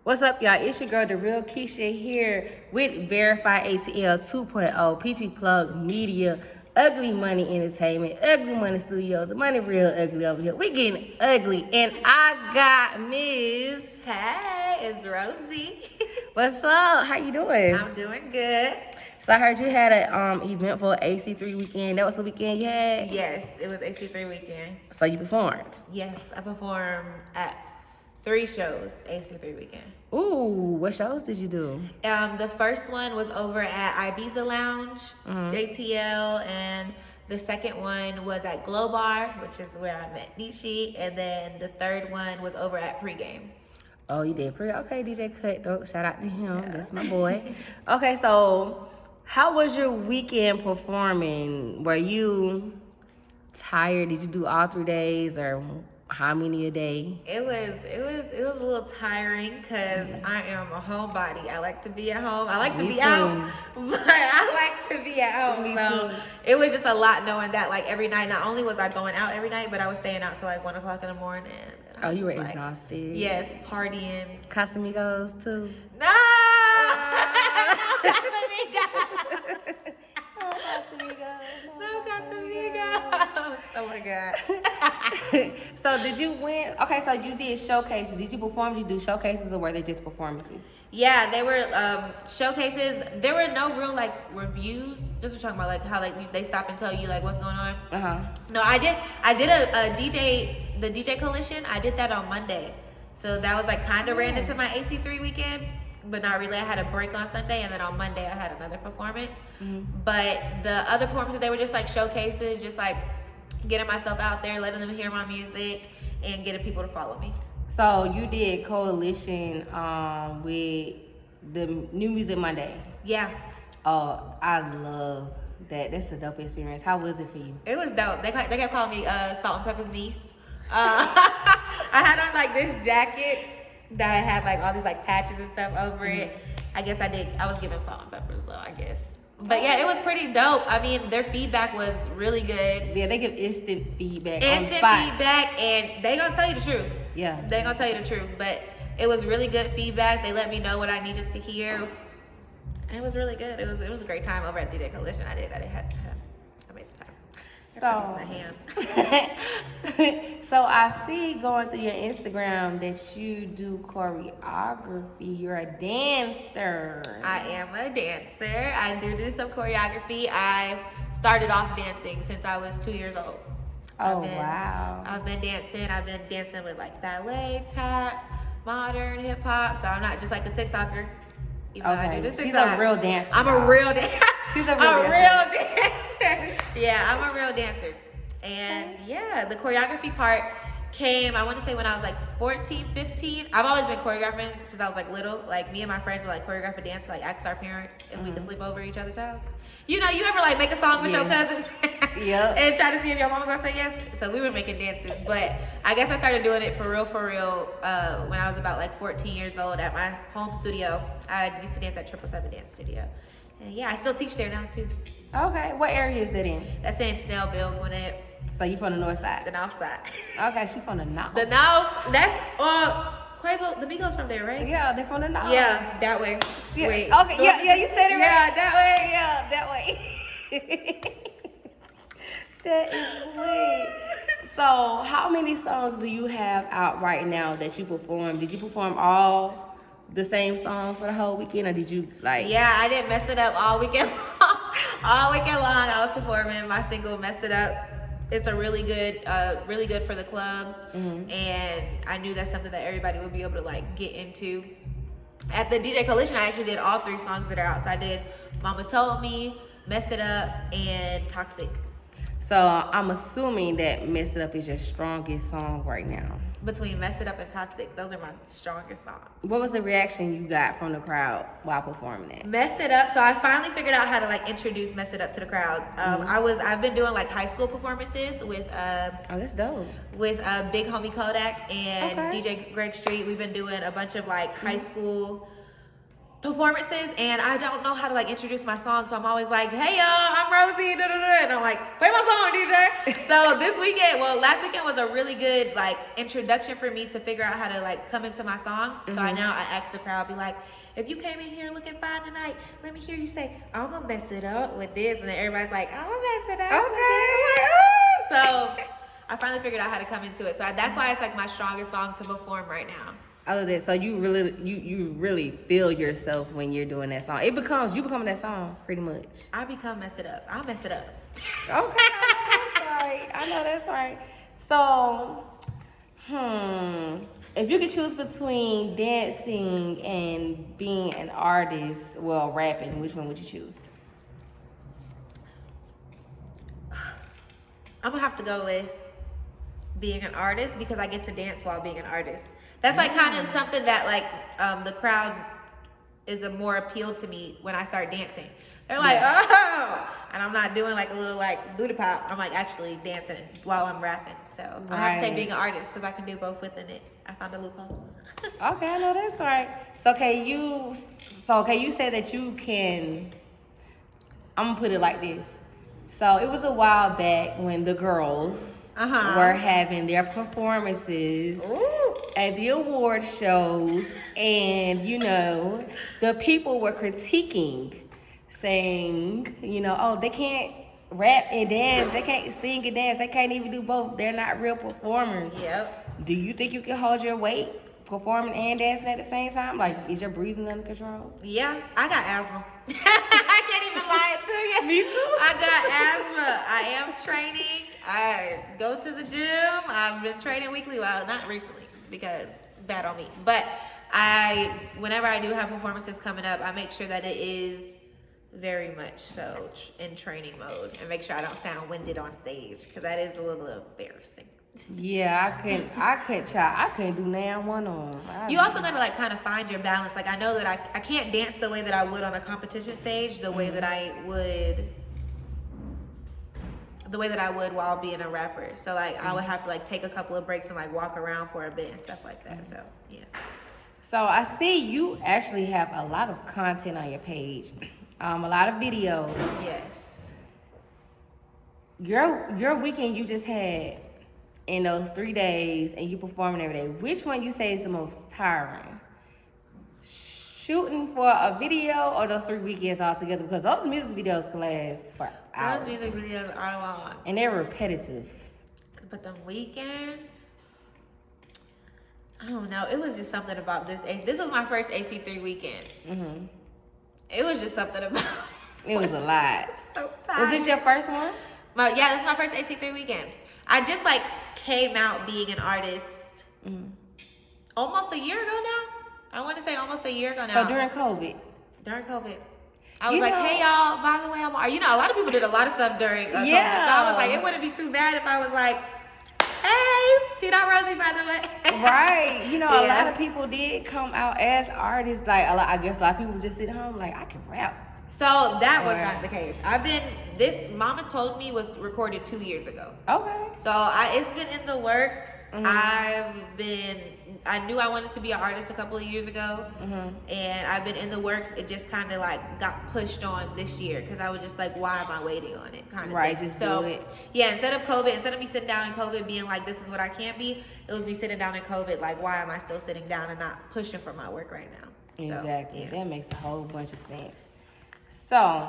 What's up, y'all? It's your girl, The Real Keisha, here with Verified ATL 2.0, Peachy Plug Media, Ugly Money Entertainment, Ugly Money Studios, the money real ugly over here. We getting ugly, and I got Miss. Hey, it's Rozie. What's up? How you doing? I'm doing good. So I heard you had an event for AC3 weekend. That was the weekend you had? Yes, it was AC3 weekend. So you performed? Yes, I performed at 3 shows AC3 weekend. Ooh, what shows did you do? The first one was over at Ibiza Lounge, JTL, and the second one was at Glow Bar, which is where I met Nishi, and then the third one was over at Pregame. Oh, you did pretty okay, DJ Cutthroat. Shout out to him. Yeah. That's my boy. Okay, so how was your weekend performing? Were you tired? Did you do all 3 days, or how many a day? It was a little tiring because I am a homebody. I like to be at home. I like to be out, but I like to be at home. So it was just a lot knowing that like every night, not only was I going out every night, but I was staying out till like 1 o'clock in the morning. Oh, you were exhausted. Yes, partying. Casamigos too. No, Casamigos. No Casamigos. Oh my god. So did you win? Okay, so you did showcases. Did you perform? Did you do showcases, or were they just performances? Yeah, they were showcases. There were no real like reviews. Just we're talking about like how like they stop and tell you like what's going on. No, I did a DJ, the DJ Coalition. I did that on Monday, so that was like kind of ran into my AC3 weekend, but not really. I had a break on Sunday, and then on Monday I had another performance. But the other performances, they were just like showcases, just like getting myself out there, letting them hear my music, and getting people to follow me. So you did Coalition with the New Music Monday. Yeah. Oh, I love that. That's a dope experience. How was it for you? It was dope. They kept calling me Salt and Pepper's niece. I had on like this jacket that had like all these like patches and stuff over it. I guess I was giving Salt and Pepper, so I guess. But yeah, it was pretty dope. I mean, their feedback was really good. Yeah, they give instant feedback. Instant feedback, and they gonna tell you the truth. Yeah. They gonna tell you the truth. But it was really good feedback. They let me know what I needed to hear. And it was really good. It was a great time over at DJ Coalition. I made some time. So I see going through your Instagram that you do choreography. You're a dancer. I am a dancer. I do some choreography. I started off dancing since I was 2 years old. Wow. I've been dancing. I've been dancing with like ballet, tap, modern, hip hop. So I'm not just like a TikToker. Okay. She's a real dancer. I'm a real dancer. She's a real dancer. Yeah, I'm a real dancer. And yeah, the choreography part came, I want to say when I was like 14, 15. I've always been choreographing since I was like little. Like me and my friends would like choreograph a dance, like ask our parents if we could sleep over each other's house. You know, you ever like make a song with your cousins? Yep. And try to see if your mama gonna say yes. So we were making dances, but I guess I started doing it for real when I was about like 14 years old at my home studio. I used to dance at 777 Dance Studio. And yeah, I still teach there now too. Okay, what area is that in? That's in Snellville, Gwinnett. So you from the north side? The north side. Okay, she from the north. The north, that's Quavo, the Migos from there, right? Yeah, they're from the north. Yeah, that way. Yeah. Wait. Okay, yeah, you said it right. Yeah, that way. That is lit. So, how many songs do you have out right now that you perform? Did you perform all the same songs for the whole weekend, or did you like? Yeah, I didn't mess it up all weekend long. All weekend long, I was performing my single "Mess It Up." It's a really good for the clubs, and I knew that's something that everybody would be able to like get into. At the DJ Coalition, I actually did all 3 songs that are out. So I did "Mama Told Me," "Mess It Up," and "Toxic." So I'm assuming that "Mess It Up" is your strongest song right now. Between "Mess It Up" and "Toxic," those are my strongest songs. What was the reaction you got from the crowd while performing it? "Mess It Up." So I finally figured out how to like introduce "Mess It Up" to the crowd. I've been doing like high school performances with oh, that's dope. With Big Homie Kodak and DJ Greg Street. We've been doing a bunch of like high school performances, and I don't know how to like introduce my song, so I'm always like, hey y'all, I'm Rozie, da, da, da. And I'm like, play my song, DJ. So this weekend, last weekend was a really good like introduction for me to figure out how to like come into my song. So I ask the crowd, be like, if you came in here looking fine tonight, let me hear you say, I'm gonna mess it up with this, and then everybody's like, I'm gonna mess it up. Okay. Like, oh. So I finally figured out how to come into it. So that's why it's like my strongest song to perform right now. I love that. So you really feel yourself when you're doing that song. You become that song pretty much. I become mess it up. I'll mess it up. Okay, I know that's right. So, if you could choose between dancing and being an artist, well, rapping, which one would you choose? I'm gonna have to go with being an artist because I get to dance while being an artist. That's like kind of something that like the crowd is a more appeal to me when I start dancing. They're like, oh, and I'm not doing like a little like booty pop. I'm like actually dancing while I'm rapping. So I have to say being an artist because I can do both within it. I found a loophole. Okay, I know that's right. So you said that you can. I'm gonna put it like this. So it was a while back when the girls were having their performances at the award shows, and the people were critiquing, saying, oh, they can't rap and dance, they can't sing and dance, they can't even do both, they're not real performers. Yep. Do you think you can hold your weight performing and dancing at the same time? Like, is your breathing under control? Yeah, I got asthma. I can't even lie to you. Me too. I got asthma. I am training. I go to the gym. I've been training weekly. Well, not recently because bad on me. But whenever I do have performances coming up, I make sure that it is very much so in training mode and make sure I don't sound winded on stage because that is a little embarrassing. Yeah, I couldn't do now one on. You also gotta like kind of find your balance. Like I know that I can't dance the way that I would on a competition stage, the way that I would while being a rapper. So like I would have to like take a couple of breaks and like walk around for a bit and stuff like that. So yeah. So I see you actually have a lot of content on your page, a lot of videos. Yes. Your weekend you just had in those 3 days and you performing every day, which one you say is the most tiring? Shooting for a video or those 3 weekends all together? Because those music videos can last for hours. Those music videos are long. And they're repetitive. But the weekends, I don't know. It was just something about this. This was my first AC3 weekend. Mm-hmm. It was just something about it. It was a lot. So tired. Was this your first one? Yeah, this is my first AC3 weekend. I just like came out being an artist almost a year ago now. I want to say almost a year ago now. So during COVID. I was like, hey y'all, by the way, a lot of people did a lot of stuff during COVID. So I was like, it wouldn't be too bad if I was like, hey, Rozie, by the way. Right. A lot of people did come out as artists. Like I guess a lot of people just sit home like, I can rap. So that was not the case. This Mama Told Me was recorded 2 years ago. Okay. So it's been in the works. I knew I wanted to be an artist a couple of years ago. And I've been in the works. It just kind of like got pushed on this year because I was just like, why am I waiting on it kind of right, thing. Just do it. Yeah, instead of me sitting down in COVID being like, this is what I can't be, it was me sitting down in COVID like, why am I still sitting down and not pushing for my work right now? Exactly. So, yeah. That makes a whole bunch of sense. So,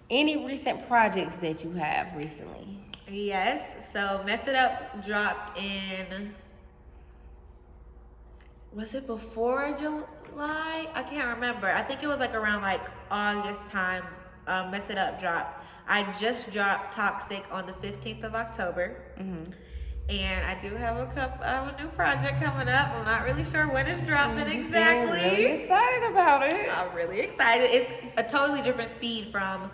any recent projects that you have recently? Yes. So, Mess It Up dropped in, was it before July? I can't remember. I think it was like around like August time. Mess It Up dropped. I just dropped Toxic on the 15th of October. And I do have a new project coming up. I'm not really sure when it's dropping exactly. I'm really excited about it. I'm really excited. It's a totally different speed from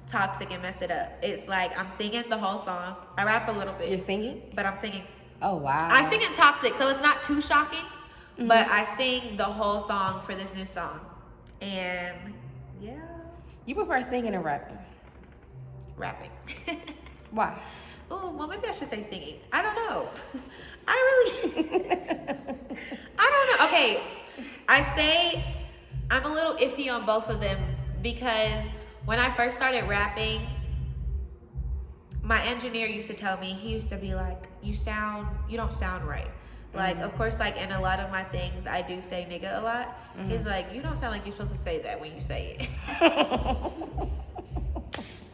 Toxic and Mess It Up. It's like I'm singing the whole song. I rap a little bit. You're singing? But I'm singing. Oh, wow. I sing in Toxic, so it's not too shocking. But I sing the whole song for this new song. And yeah. You prefer singing or rapping? Rapping. Why? Oh, well, maybe I should say singing. I don't know. I don't know. Okay, I say I'm a little iffy on both of them because when I first started rapping, my engineer used to tell me, he used to be like, you don't sound right. Like, of course, like in a lot of my things, I do say nigga a lot. He's like, you don't sound like you're supposed to say that when you say it.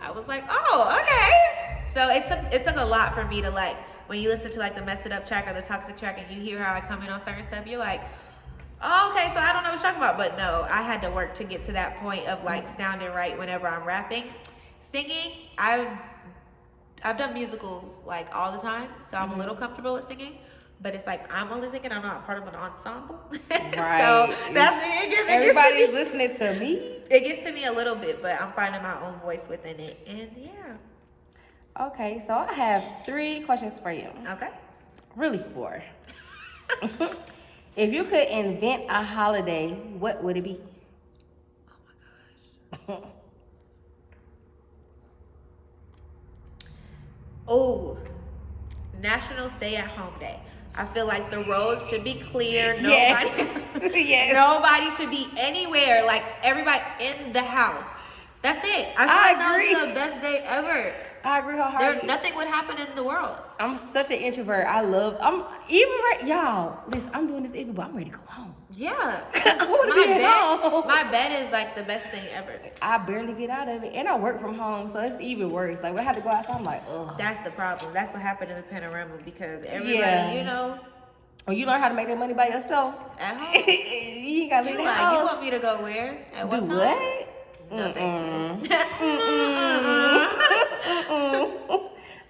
I was like, oh, okay. So it took a lot for me to like, when you listen to like the Mess It Up track or the Toxic track and you hear how I come in on certain stuff, you're like, oh, okay, so I don't know what you're talking about. But no, I had to work to get to that point of like sounding right whenever I'm rapping. Singing, I've done musicals like all the time, so I'm a little comfortable with singing. But it's like I'm only singing, I'm not part of an ensemble. Right. So that's it. Everybody's listening to me. It gets to me a little bit, but I'm finding my own voice within it. And yeah. Okay, so I have 3 questions for you. Okay. Really 4. If you could invent a holiday, what would it be? Oh my gosh. Oh, National Stay at Home Day. I feel like the roads should be clear. Nobody, nobody should be anywhere. Like everybody in the house. That's it. I feel like that would be the best day ever. I agree wholeheartedly. Nothing would happen in the world. I'm such an introvert. Y'all, listen, I'm doing this even, but I'm ready to go home. Yeah. Home. My bed is like the best thing ever. I barely get out of it. And I work from home, so it's even worse. Like when I have to go outside, I'm like, ugh. That's the problem. That's what happened in the panorama because everybody, you know. When you learn how to make that money by yourself. At home. You ain't gotta leave the house. You want me to go where? At what time? What? No, thank you.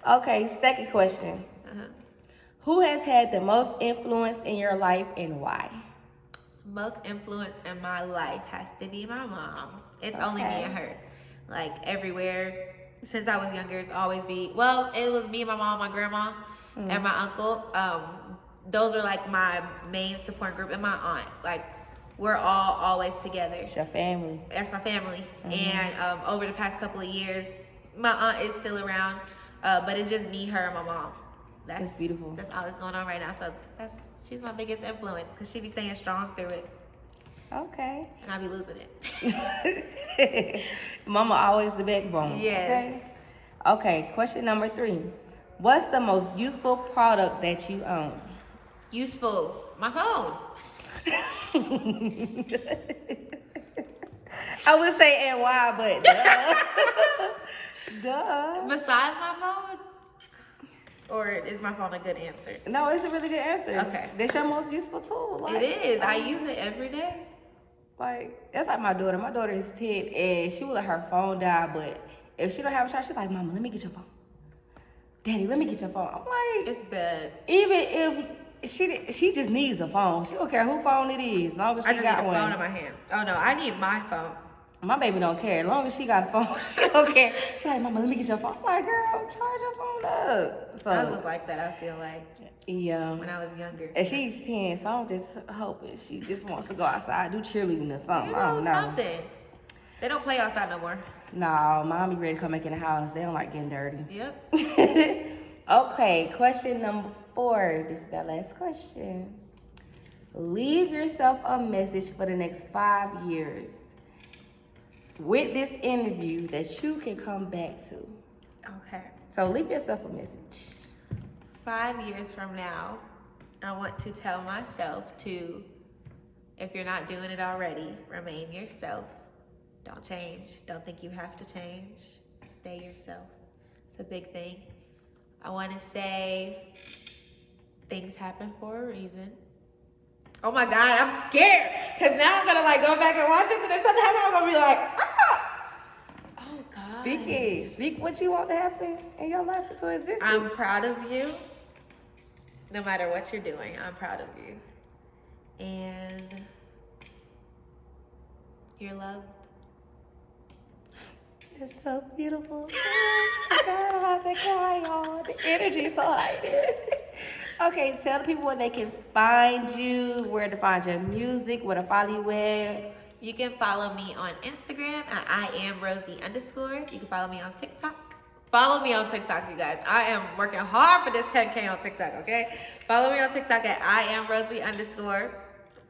Okay, second question. Who has had the most influence in your life and why? Most influence in my life has to be my mom. It's only me and her. Like everywhere. Since I was younger, it's always it was me and my mom, my grandma, and my uncle. Those are like my main support group, and my aunt. Like we're all always together. It's your family. That's my family. And over the past couple of years, my aunt is still around, but it's just me, her, and my mom. That's beautiful. That's all that's going on right now. So she's my biggest influence because she be staying strong through it. Okay. And I be losing it. Mama always the backbone. Yes. Okay, question number 3. What's the most useful product that you own? Useful. My phone. I would say and why, but duh. Besides my phone? Or is my phone a good answer? No, it's a really good answer. Okay. That's your most useful tool. Like, it is. I use it every day. Like, that's like my daughter. My daughter is 10 and she will let her phone die, but if she don't have a charge, she's like, Mama, let me get your phone. Daddy, let me get your phone. I'm like, it's bad. Even if she just needs a phone. She don't care who phone it is, as long as she got one. I just need a phone in my hand. Oh no, I need my phone. My baby don't care. As long as she got a phone, she don't care. She's like, Mama, let me get your phone. I'm like, girl, charge your phone up. So I was like that, I feel like. Yeah. When I was younger. And she's 10, so I'm just hoping she just wants to go outside, do cheerleading or something. You I don't know. Something. They don't play outside no more. No, Mom be ready to come back in the house. They don't like getting dirty. Yep. Okay, question number 4. This is the last question. Leave yourself a message for the next 5 years with this interview that you can come back to. Okay. So leave yourself a message. 5 years from now, I want to tell myself to, if you're not doing it already, remain yourself. Don't change. Don't think you have to change. Stay yourself. It's a big thing. I want to say things happen for a reason. Oh my God, I'm scared. Because now I'm going to like go back and watch this, and if something happens, I'm going to be like, ah! Oh God. Speak it. Speak what you want to happen in your life into existence. I'm proud of you. No matter what you're doing, I'm proud of you. And you're loved. It's so beautiful. God, I'm about to cry, y'all. The energy's so high. Okay, tell the people where they can find you, where to find your music, where to follow you at. You can follow me on Instagram at @IamRozie_. You can follow me on TikTok. Follow me on TikTok, you guys. I am working hard for this 10K on TikTok, okay? Follow me on TikTok at @IamRozie_.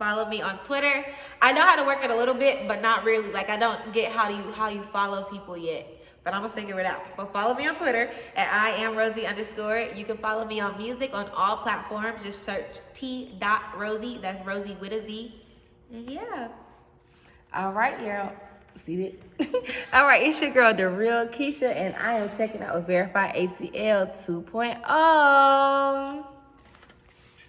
Follow me on Twitter. I know how to work it a little bit, but not really. Like, I don't get how you follow people yet. But I'm gonna figure it out. But follow me on Twitter at @IamRozie_. You can follow me on music on all platforms. Just search T.Rozie. That's Rozie with a Z. And yeah. All right, y'all. See it? All right, it's your girl, The Real Keisha, and I am checking out with Verify ATL 2.0.